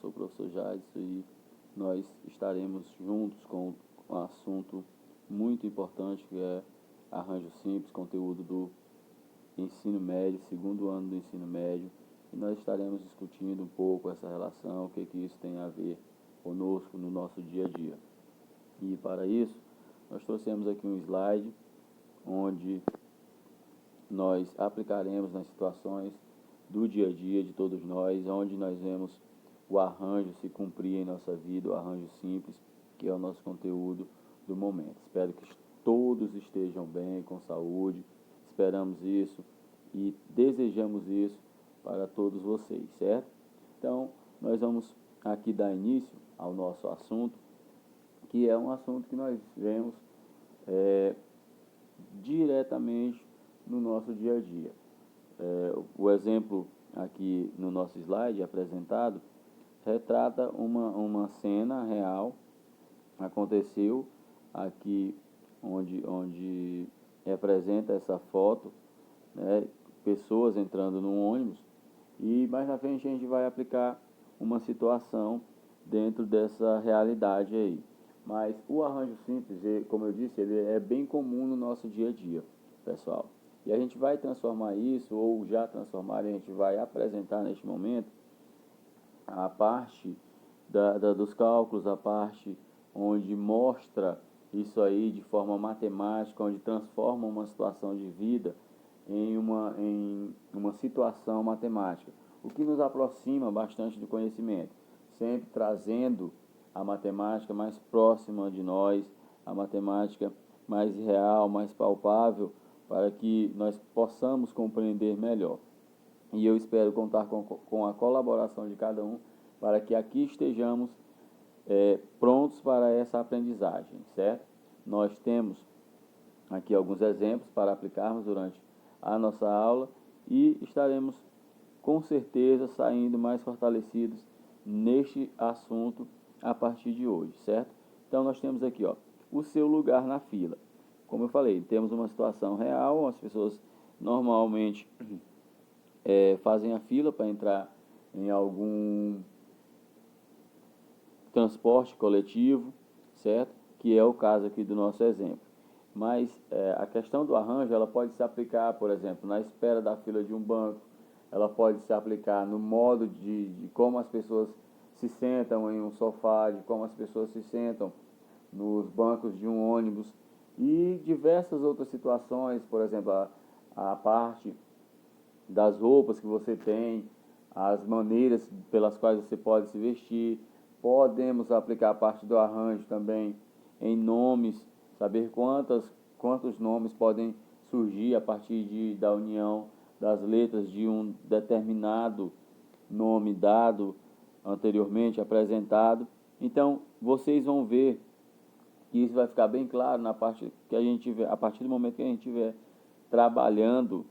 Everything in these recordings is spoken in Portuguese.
sou o professor Jadson e nós estaremos juntos com um assunto muito importante que é arranjo simples, conteúdo do ensino médio, segundo ano do ensino médio, e nós estaremos discutindo um pouco essa relação, o que isso tem a ver conosco no nosso dia a dia. E para isso, nós trouxemos aqui um slide onde nós aplicaremos nas situações do dia a dia de todos nós, onde nós vemos o arranjo se cumprir em nossa vida, o arranjo simples, que é o nosso conteúdo do momento. Espero que todos estejam bem, com saúde, esperamos isso e desejamos isso para todos vocês, certo? Então, nós vamos aqui dar início ao nosso assunto, que é um assunto que nós vemos diretamente no nosso dia a dia. O exemplo aqui no nosso slide apresentado retrata uma cena real, aconteceu aqui onde representa essa foto, né, pessoas entrando num ônibus, e mais na frente a gente vai aplicar uma situação dentro dessa realidade aí. Mas o arranjo simples, como eu disse, ele é bem comum no nosso dia a dia, pessoal. E a gente vai transformar isso, ou já transformar, a gente vai apresentar neste momento a parte dos cálculos, a parte onde mostra isso aí de forma matemática, onde transforma uma situação de vida em uma situação matemática, o que nos aproxima bastante do conhecimento, sempre trazendo a matemática mais próxima de nós, a matemática mais real, mais palpável, para que nós possamos compreender melhor. E eu espero contar com a colaboração de cada um para que aqui estejamos prontos para essa aprendizagem, certo? Nós temos aqui alguns exemplos para aplicarmos durante a nossa aula e estaremos com certeza saindo mais fortalecidos neste assunto a partir de hoje, certo? Então nós temos aqui, o seu lugar na fila. Como eu falei, temos uma situação real, as pessoas normalmente fazem a fila para entrar em algum transporte coletivo, certo? Que é o caso aqui do nosso exemplo. Mas a questão do arranjo, ela pode se aplicar, por exemplo, na espera da fila de um banco, ela pode se aplicar no modo de como as pessoas se sentam em um sofá, de como as pessoas se sentam nos bancos de um ônibus e diversas outras situações, por exemplo, a parte das roupas que você tem, as maneiras pelas quais você pode se vestir. Podemos aplicar a parte do arranjo também em nomes, saber quantos nomes podem surgir a partir da união das letras de um determinado nome dado anteriormente apresentado. Então, vocês vão ver que isso vai ficar bem claro na parte que a gente tiver, a partir do momento que a gente estiver trabalhando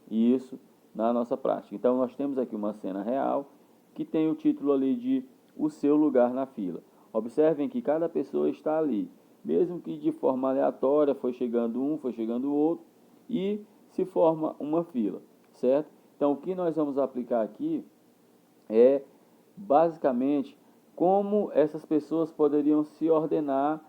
isso na nossa prática. Então, nós temos aqui uma cena real que tem o título ali de o seu lugar na fila. Observem que cada pessoa está ali, mesmo que de forma aleatória, foi chegando um, foi chegando o outro, e se forma uma fila, certo? Então, o que nós vamos aplicar aqui é, basicamente, como essas pessoas poderiam se ordenar,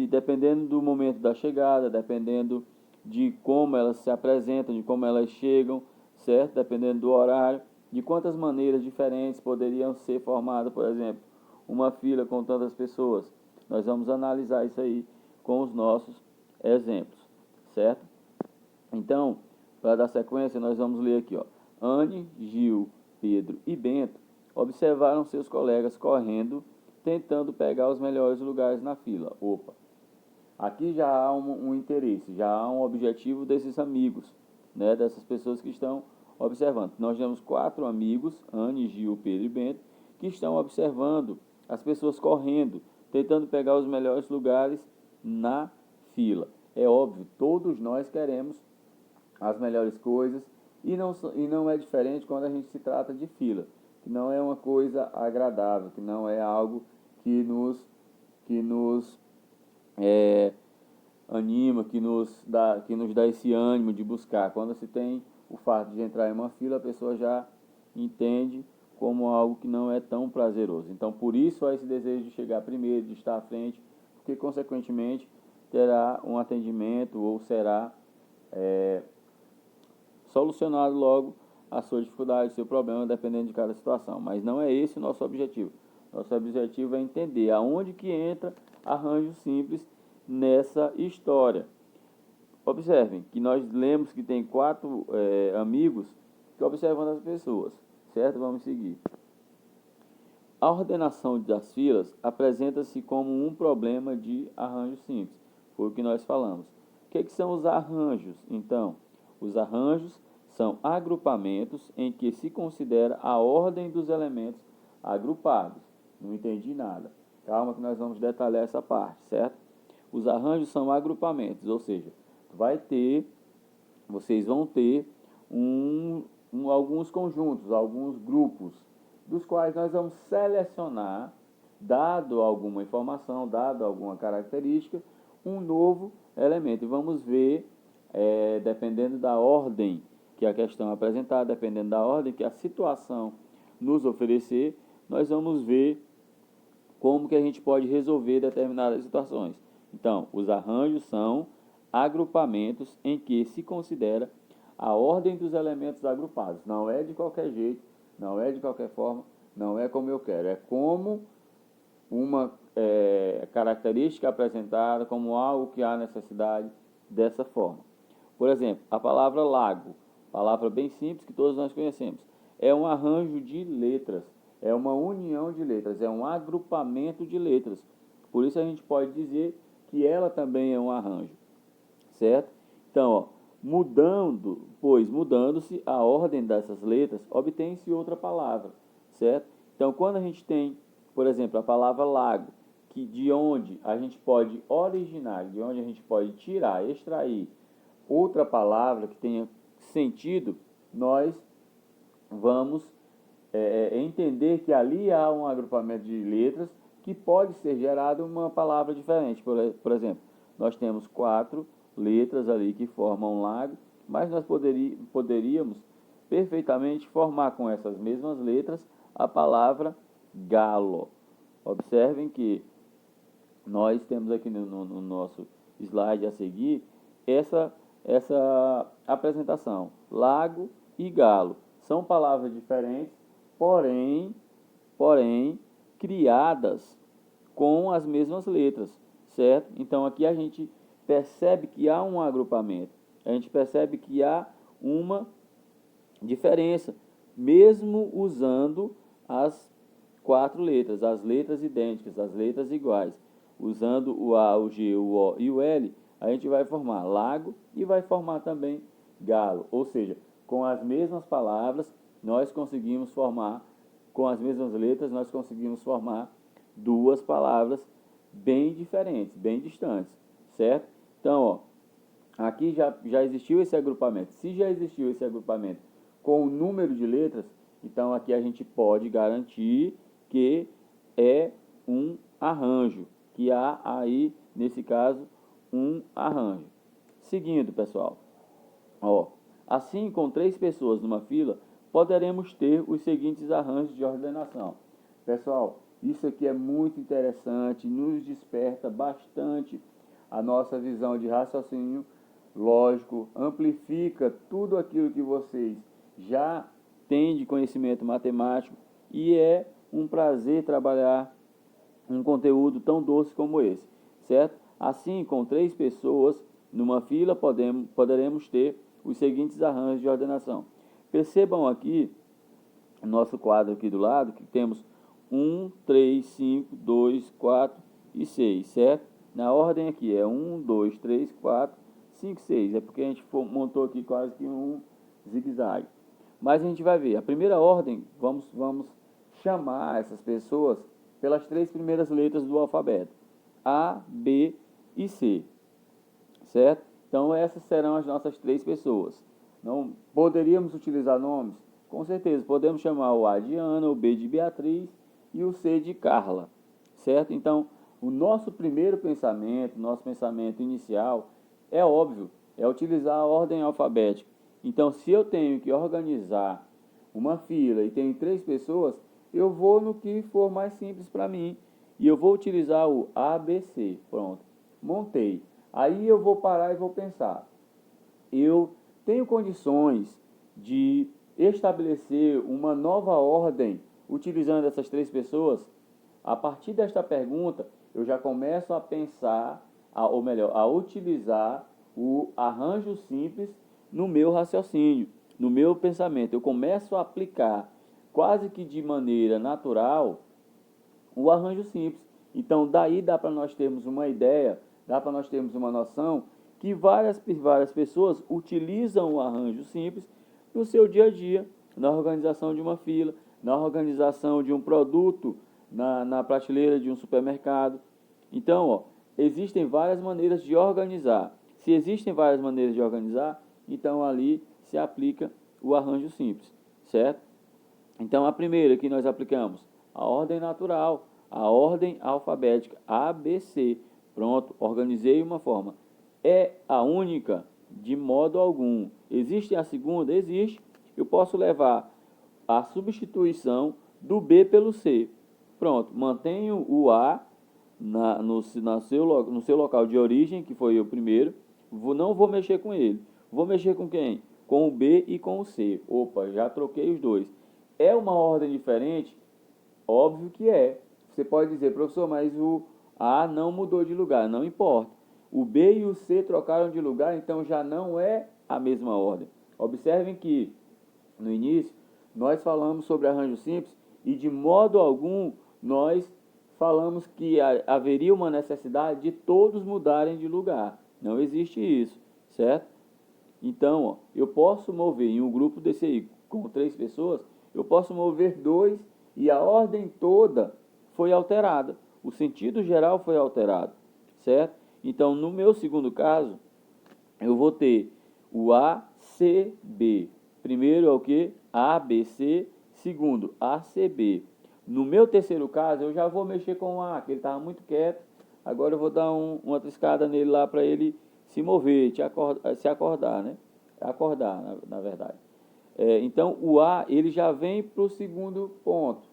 dependendo do momento da chegada, dependendo de como elas se apresentam, de como elas chegam, certo? Dependendo do horário, de quantas maneiras diferentes poderiam ser formadas, por exemplo, uma fila com tantas pessoas. Nós vamos analisar isso aí com os nossos exemplos, certo? Então, para dar sequência, nós vamos ler aqui, Anne, Gil, Pedro e Bento observaram seus colegas correndo, tentando pegar os melhores lugares na fila. Opa! Aqui já há um interesse, já há um objetivo desses amigos, né, dessas pessoas que estão observando. Nós temos 4 amigos, Anne, Gil, Pedro e Bento, que estão observando as pessoas correndo, tentando pegar os melhores lugares na fila. É óbvio, todos nós queremos as melhores coisas e não é diferente quando a gente se trata de fila, que não é uma coisa agradável, que não é algo que nos anima, que nos dá esse ânimo de buscar. Quando se tem o fato de entrar em uma fila, a pessoa já entende como algo que não é tão prazeroso. Então, por isso há esse desejo de chegar primeiro, de estar à frente, porque, consequentemente, terá um atendimento ou será solucionado logo a sua dificuldade, o seu problema, dependendo de cada situação. Mas não é esse o nosso objetivo. Nosso objetivo é entender aonde que entra arranjo simples nessa história. Observem que nós lemos que tem 4 amigos que observam as pessoas, certo? Vamos seguir. A ordenação das filas apresenta-se como um problema de arranjo simples. Foi o que nós falamos. O que são os arranjos? Então, os arranjos são agrupamentos em que se considera a ordem dos elementos agrupados. Não entendi nada. Calma que nós vamos detalhar essa parte, certo? Os arranjos são agrupamentos, ou seja, vocês vão ter alguns conjuntos, alguns grupos, dos quais nós vamos selecionar, dado alguma informação, dado alguma característica, um novo elemento. E vamos ver, dependendo da ordem que a questão é apresentada, dependendo da ordem que a situação nos oferecer, nós vamos ver como que a gente pode resolver determinadas situações. Então, os arranjos são agrupamentos em que se considera a ordem dos elementos agrupados. Não é de qualquer jeito, não é de qualquer forma, não é como eu quero. É como uma característica apresentada, como algo que há necessidade dessa forma. Por exemplo, a palavra lago, palavra bem simples que todos nós conhecemos, é um arranjo de letras, é uma união de letras, é um agrupamento de letras. Por isso a gente pode dizer que ela também é um arranjo, certo? Então, mudando-se a ordem dessas letras, obtém-se outra palavra, certo? Então, quando a gente tem, por exemplo, a palavra lago, que de onde a gente pode originar, de onde a gente pode tirar, extrair outra palavra que tenha sentido, nós vamos entender que ali há um agrupamento de letras que pode ser gerado uma palavra diferente. Por exemplo, nós temos 4 letras ali que formam um lago, mas nós poderíamos perfeitamente formar com essas mesmas letras a palavra galo. Observem que nós temos aqui no nosso slide a seguir essa apresentação. Lago e galo são palavras diferentes, porém criadas com as mesmas letras, certo? Então aqui a gente percebe que há um agrupamento, a gente percebe que há uma diferença, mesmo usando as 4 letras, as letras idênticas, as letras iguais. Usando o A, o G, o O e o L, a gente vai formar lago e vai formar também galo. Ou seja, com as mesmas palavras, nós conseguimos formar, com as mesmas letras, nós conseguimos formar 2 palavras bem diferentes, bem distantes, certo? Então, ó, aqui já existiu esse agrupamento. Se já existiu esse agrupamento com o número de letras, então aqui a gente pode garantir que é um arranjo, que há aí, nesse caso, um arranjo. Seguindo, pessoal, ó, assim, com 3 pessoas numa fila, poderemos ter os seguintes arranjos de ordenação. Pessoal, isso aqui é muito interessante, nos desperta bastante a nossa visão de raciocínio lógico, amplifica tudo aquilo que vocês já têm de conhecimento matemático e é um prazer trabalhar um conteúdo tão doce como esse, certo? Assim, com 3 pessoas numa fila, poderemos ter os seguintes arranjos de ordenação. Percebam aqui, no nosso quadro aqui do lado, que temos 1, 3, 5, 2, 4 e 6, certo? Na ordem aqui é 1, 2, 3, 4, 5, 6. É porque a gente montou aqui quase que um zigue-zague. Mas a gente vai ver. A primeira ordem, vamos chamar essas pessoas pelas 3 primeiras letras do alfabeto. A, B e C. Certo? Então essas serão as nossas 3 pessoas. Não poderíamos utilizar nomes? Com certeza. Podemos chamar o A de Ana, o B de Beatriz e o C de Carla. Certo? Então, o nosso primeiro pensamento, nosso pensamento inicial, é óbvio, é utilizar a ordem alfabética. Então, se eu tenho que organizar uma fila e tenho 3 pessoas, eu vou no que for mais simples para mim e eu vou utilizar o ABC. Pronto, montei. Aí eu vou parar e vou pensar. Eu tenho condições de estabelecer uma nova ordem utilizando essas 3 pessoas? A partir desta pergunta, eu já começo a pensar, ou melhor, a utilizar o arranjo simples no meu raciocínio, no meu pensamento. Eu começo a aplicar quase que de maneira natural o arranjo simples. Então, daí dá para nós termos uma ideia, dá para nós termos uma noção que várias pessoas utilizam o arranjo simples no seu dia a dia, na organização de uma fila, na organização de um produto na prateleira de um supermercado. Então, existem várias maneiras de organizar. Se existem várias maneiras de organizar, então ali se aplica o arranjo simples, certo? Então, a primeira que nós aplicamos, a ordem natural, a ordem alfabética, ABC. Pronto, organizei uma forma. É a única? De modo algum. Existe a segunda? Existe. Eu posso levar a substituição do B pelo C. Pronto, mantenho o A no seu local de origem, que foi o primeiro. Não vou mexer com ele. Vou mexer com quem? Com o B e com o C. Opa, já troquei os dois. É uma ordem diferente? Óbvio que é. Você pode dizer, professor, mas o A não mudou de lugar. Não importa. O B e o C trocaram de lugar, então já não é a mesma ordem. Observem que, no início, nós falamos sobre arranjo simples e de modo algum nós falamos que haveria uma necessidade de todos mudarem de lugar. Não existe isso, certo? Então, eu posso mover em um grupo desse aí com 3 pessoas, eu posso mover 2 e a ordem toda foi alterada. O sentido geral foi alterado, certo? Então, no meu segundo caso, eu vou ter o ACB. Primeiro é o que? ABC. Segundo, ACB. No meu terceiro caso, eu já vou mexer com o A, que ele estava muito quieto. Agora eu vou dar uma triscada nele lá para ele se mover, se acordar, né? Acordar, na verdade. Então, o A, ele já vem para o segundo ponto.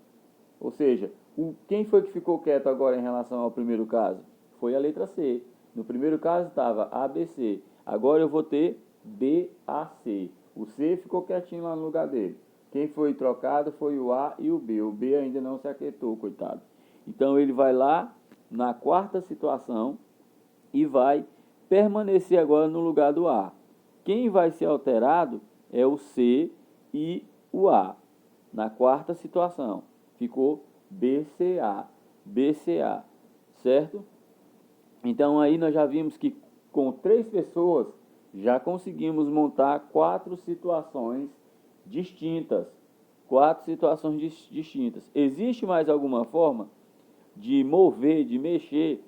Ou seja, quem foi que ficou quieto agora em relação ao primeiro caso? Foi a letra C. No primeiro caso estava ABC. Agora eu vou ter BAC. O C ficou quietinho lá no lugar dele. Quem foi trocado foi o A e o B. O B ainda não se aquietou, coitado. Então ele vai lá na quarta situação e vai permanecer agora no lugar do A. Quem vai ser alterado é o C e o A. Na quarta situação, ficou BCA. BCA, certo? Então aí nós já vimos que com 3 pessoas já conseguimos montar 4 situações distintas. 4 situações distintas. Existe mais alguma forma de mover, de mexer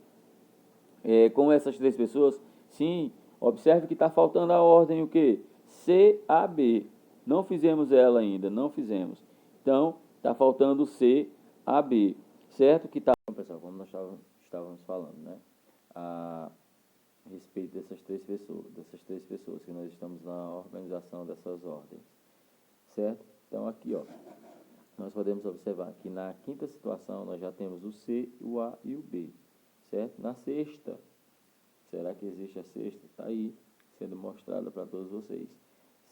com essas 3 pessoas? Sim, observe que está faltando a ordem o que? CAB. Não fizemos ela ainda, não fizemos. Então, está faltando CAB, certo? Que tá, pessoal, como nós estávamos falando, né? A respeito dessas 3 pessoas que nós estamos na organização dessas ordens, certo? Então, aqui, ó, nós podemos observar que na quinta situação nós já temos o C, o A e o B, certo? Na sexta, será que existe a sexta? Está aí, sendo mostrada para todos vocês.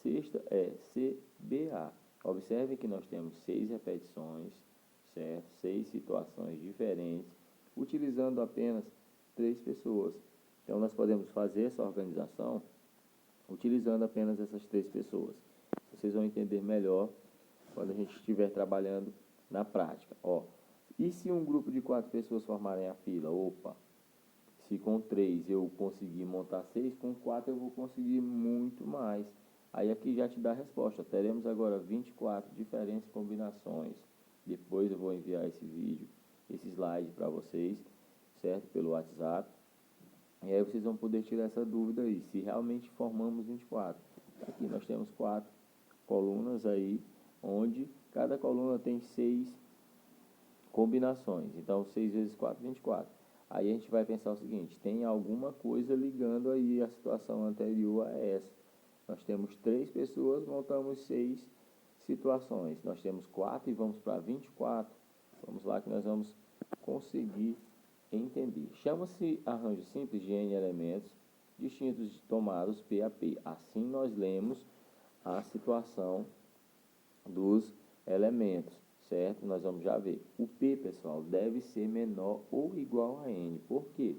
Sexta é CBA. Observe que nós temos 6 repetições, certo? 6 situações diferentes, utilizando apenas 3 pessoas. Então, nós podemos fazer essa organização utilizando apenas essas 3 pessoas. Vocês vão entender melhor quando a gente estiver trabalhando na prática. E se um grupo de 4 pessoas formarem a fila? Opa! Se com 3 eu conseguir montar 6, com 4 eu vou conseguir muito mais. Aí aqui já te dá a resposta. Teremos agora 24 diferentes combinações. Depois eu vou enviar esse vídeo, esse slide para vocês, certo? Pelo WhatsApp. E aí vocês vão poder tirar essa dúvida aí, se realmente formamos 24. Aqui nós temos 4 colunas aí, onde cada coluna tem 6 combinações. Então, 6 vezes 4, 24. Aí a gente vai pensar o seguinte, tem alguma coisa ligando aí a situação anterior a essa. Nós temos 3 pessoas, montamos 6 situações. Nós temos 4 e vamos para 24. Vamos lá que nós vamos conseguir entender. Chama-se arranjo simples de N elementos distintos de tomados P a P. Assim nós lemos a situação dos elementos, certo? Nós vamos já ver. O P, pessoal, deve ser menor ou igual a N. Por quê?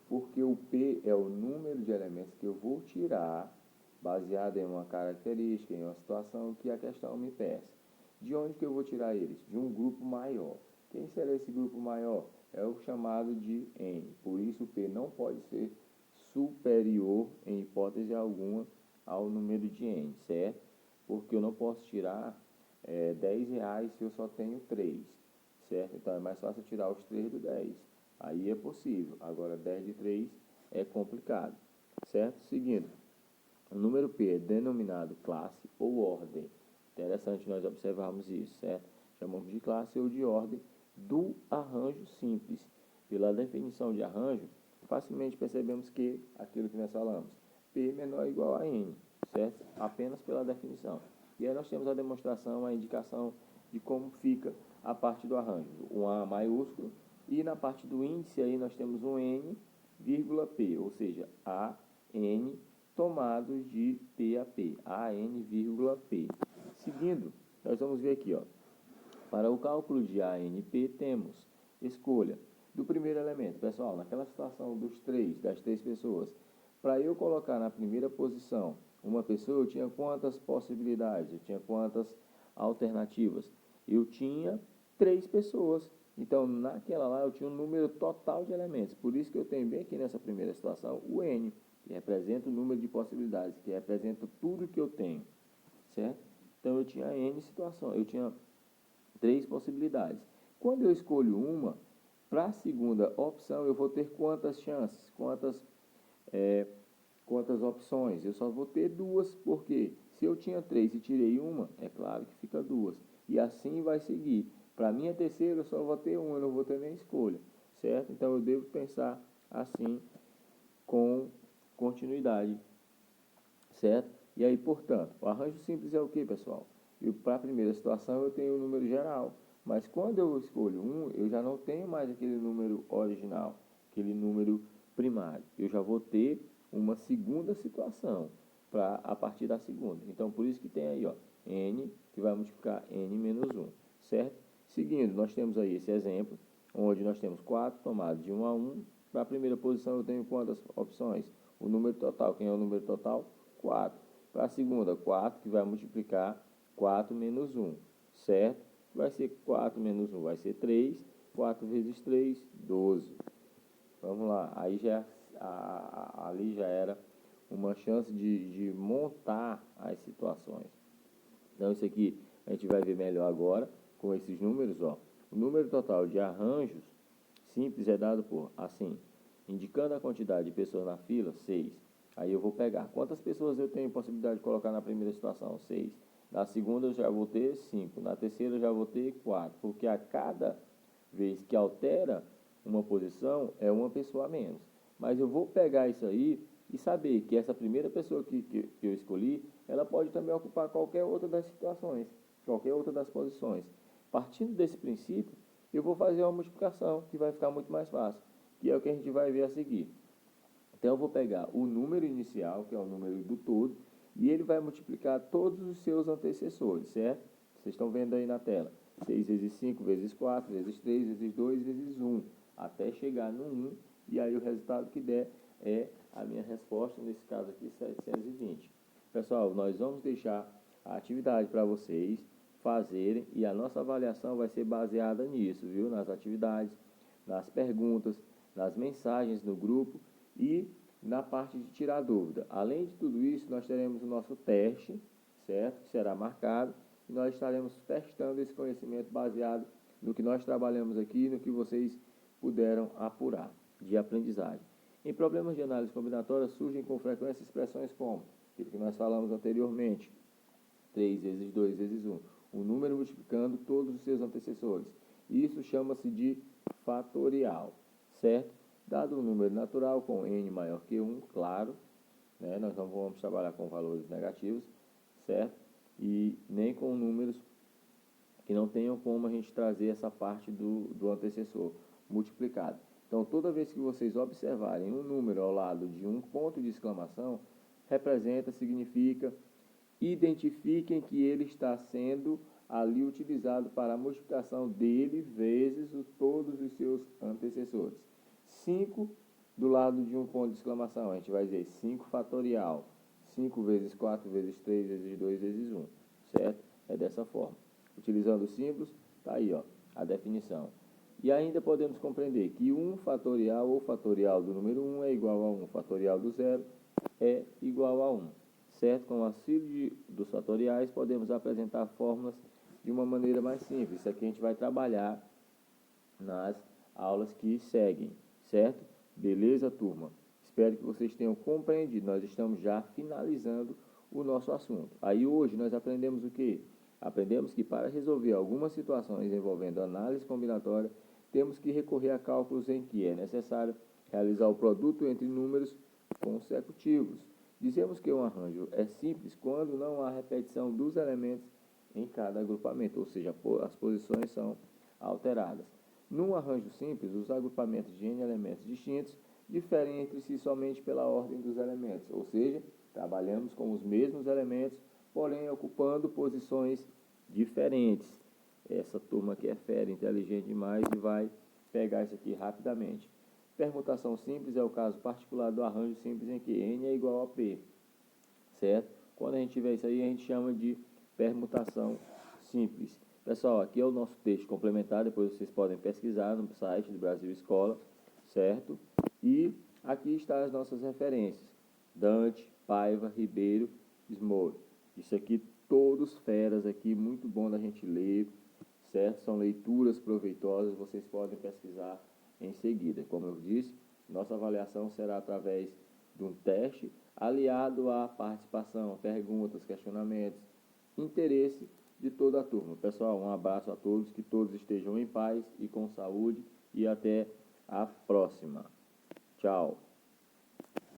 Porque o P é o número de elementos que eu vou tirar baseado em uma característica, em uma situação que a questão me peça. De onde que eu vou tirar eles? De um grupo maior. Quem será esse grupo maior? É o chamado de N. Por isso o P não pode ser superior, em hipótese alguma, ao número de N, certo? Porque eu não posso tirar 10 reais se eu só tenho 3, certo? Então é mais fácil tirar os 3 do 10. Aí é possível. Agora 10 de 3 é complicado, certo? Seguindo. O número P é denominado classe ou ordem. Interessante nós observarmos isso, certo? Chamamos de classe ou de ordem do arranjo simples. Pela definição de arranjo, facilmente percebemos que aquilo que nós falamos, P menor ou igual a N, certo? Apenas pela definição. E aí nós temos a demonstração, a indicação de como fica a parte do arranjo. Um A maiúsculo e na parte do índice aí nós temos um N, vírgula P, ou seja, A, N, tomados de P a P, AN, vírgula P. Seguindo, nós vamos ver aqui, ó. Para o cálculo de ANP, temos escolha do primeiro elemento. Pessoal, naquela situação das três pessoas, para eu colocar na primeira posição uma pessoa, eu tinha quantas possibilidades? Eu tinha quantas alternativas? Eu tinha 3 pessoas. Então, naquela lá, eu tinha um número total de elementos. Por isso que eu tenho bem aqui nessa primeira situação o N, que representa o número de possibilidades, que representa tudo que eu tenho, certo? Então, eu tinha N situações, eu tinha 3 possibilidades. Quando eu escolho uma, para a segunda opção, eu vou ter quantas chances, quantas opções? Eu só vou ter 2, porque se eu tinha 3 e tirei uma, é claro que fica 2. E assim vai seguir. Para a minha terceira, eu só vou ter uma, eu não vou ter nem escolha, certo? Então, eu devo pensar assim, com continuidade, certo? E aí, portanto, o arranjo simples é o que, pessoal? Para a primeira situação eu tenho o número geral, mas quando eu escolho um, eu já não tenho mais aquele número original, aquele número primário. Eu já vou ter uma segunda situação a partir da segunda. Então, por isso que tem aí, ó, n, que vai multiplicar n menos 1, certo? Seguindo, nós temos aí esse exemplo, onde nós temos 4 tomados de 1 a 1. Para a primeira posição eu tenho quantas opções? O número total. Quem é o número total? 4. Para a segunda, 4, que vai multiplicar 4 menos 1, certo? Vai ser 4 menos 1, vai ser 3. 4 vezes 3, 12. Vamos lá, aí ali já era uma chance de montar as situações. Então, isso aqui a gente vai ver melhor agora com esses números, ó. O número total de arranjos simples é dado por, assim, indicando a quantidade de pessoas na fila, 6. Aí eu vou pegar. Quantas pessoas eu tenho possibilidade de colocar na primeira situação? 6. Na segunda eu já vou ter 5. Na terceira eu já vou ter 4. Porque a cada vez que altera uma posição, é uma pessoa a menos. Mas eu vou pegar isso aí e saber que essa primeira pessoa que eu escolhi, ela pode também ocupar qualquer outra das situações, qualquer outra das posições. Partindo desse princípio, eu vou fazer uma multiplicação, que vai ficar muito mais fácil, que é o que a gente vai ver a seguir. Então, eu vou pegar o número inicial, que é o número do todo, e ele vai multiplicar todos os seus antecessores, certo? Vocês estão vendo aí na tela. 6 vezes 5, vezes 4, vezes 3, vezes 2, vezes 1, até chegar no 1, e aí o resultado que der é a minha resposta, nesse caso aqui, 720. Pessoal, nós vamos deixar a atividade para vocês fazerem, e a nossa avaliação vai ser baseada nisso, viu? Nas atividades, nas perguntas, nas mensagens no grupo e na parte de tirar dúvida. Além de tudo isso, nós teremos o nosso teste, certo? Que será marcado, e nós estaremos testando esse conhecimento baseado no que nós trabalhamos aqui e no que vocês puderam apurar de aprendizagem. Em problemas de análise combinatória surgem com frequência expressões como aquilo que nós falamos anteriormente, 3 vezes 2 vezes 1, o número multiplicando todos os seus antecessores. Isso chama-se de fatorial, certo? Dado um número natural com n maior que 1, claro, né? Nós não vamos trabalhar com valores negativos, certo? e nem com números que não tenham como a gente trazer essa parte do antecessor multiplicado. Então, toda vez que vocês observarem um número ao lado de um ponto de exclamação, representa, significa, identifiquem que ele está sendo ali utilizado para a multiplicação dele vezes todos os seus antecessores. 5 do lado de um ponto de exclamação, a gente vai dizer 5 fatorial, 5 vezes 4 vezes 3 vezes 2 vezes 1, certo? É dessa forma. Utilizando os símbolos, está aí, ó, a definição. E ainda podemos compreender que 1 fatorial ou fatorial do número 1 é igual a 1 fatorial do zero é igual a 1. Certo? Com o auxílio dos fatoriais, podemos apresentar fórmulas de uma maneira mais simples. Isso aqui a gente vai trabalhar nas aulas que seguem, certo? Beleza, turma? Espero que vocês tenham compreendido. Nós estamos já finalizando o nosso assunto. Aí hoje nós aprendemos o quê? Aprendemos que para resolver algumas situações envolvendo análise combinatória, temos que recorrer a cálculos em que é necessário realizar o produto entre números consecutivos. Dizemos que um arranjo é simples quando não há repetição dos elementos em cada agrupamento, ou seja, as posições são alteradas. Num arranjo simples, os agrupamentos de N elementos distintos diferem entre si somente pela ordem dos elementos, ou seja, trabalhamos com os mesmos elementos, porém ocupando posições diferentes. Essa turma aqui é fera, inteligente demais e vai pegar isso aqui rapidamente. Permutação simples é o caso particular do arranjo simples em que N é igual a P, certo? Quando a gente tiver isso aí, a gente chama de permutação simples. Pessoal, aqui é o nosso texto complementar, depois vocês podem pesquisar no site do Brasil Escola, certo? E aqui estão as nossas referências, Dante, Paiva, Ribeiro, Smolli. Isso aqui, todos feras aqui, muito bom da gente ler, certo? São leituras proveitosas, vocês podem pesquisar em seguida. Como eu disse, nossa avaliação será através de um teste aliado à participação, perguntas, questionamentos, interesse de toda a turma. Pessoal, um abraço a todos, que todos estejam em paz e com saúde e até a próxima. Tchau.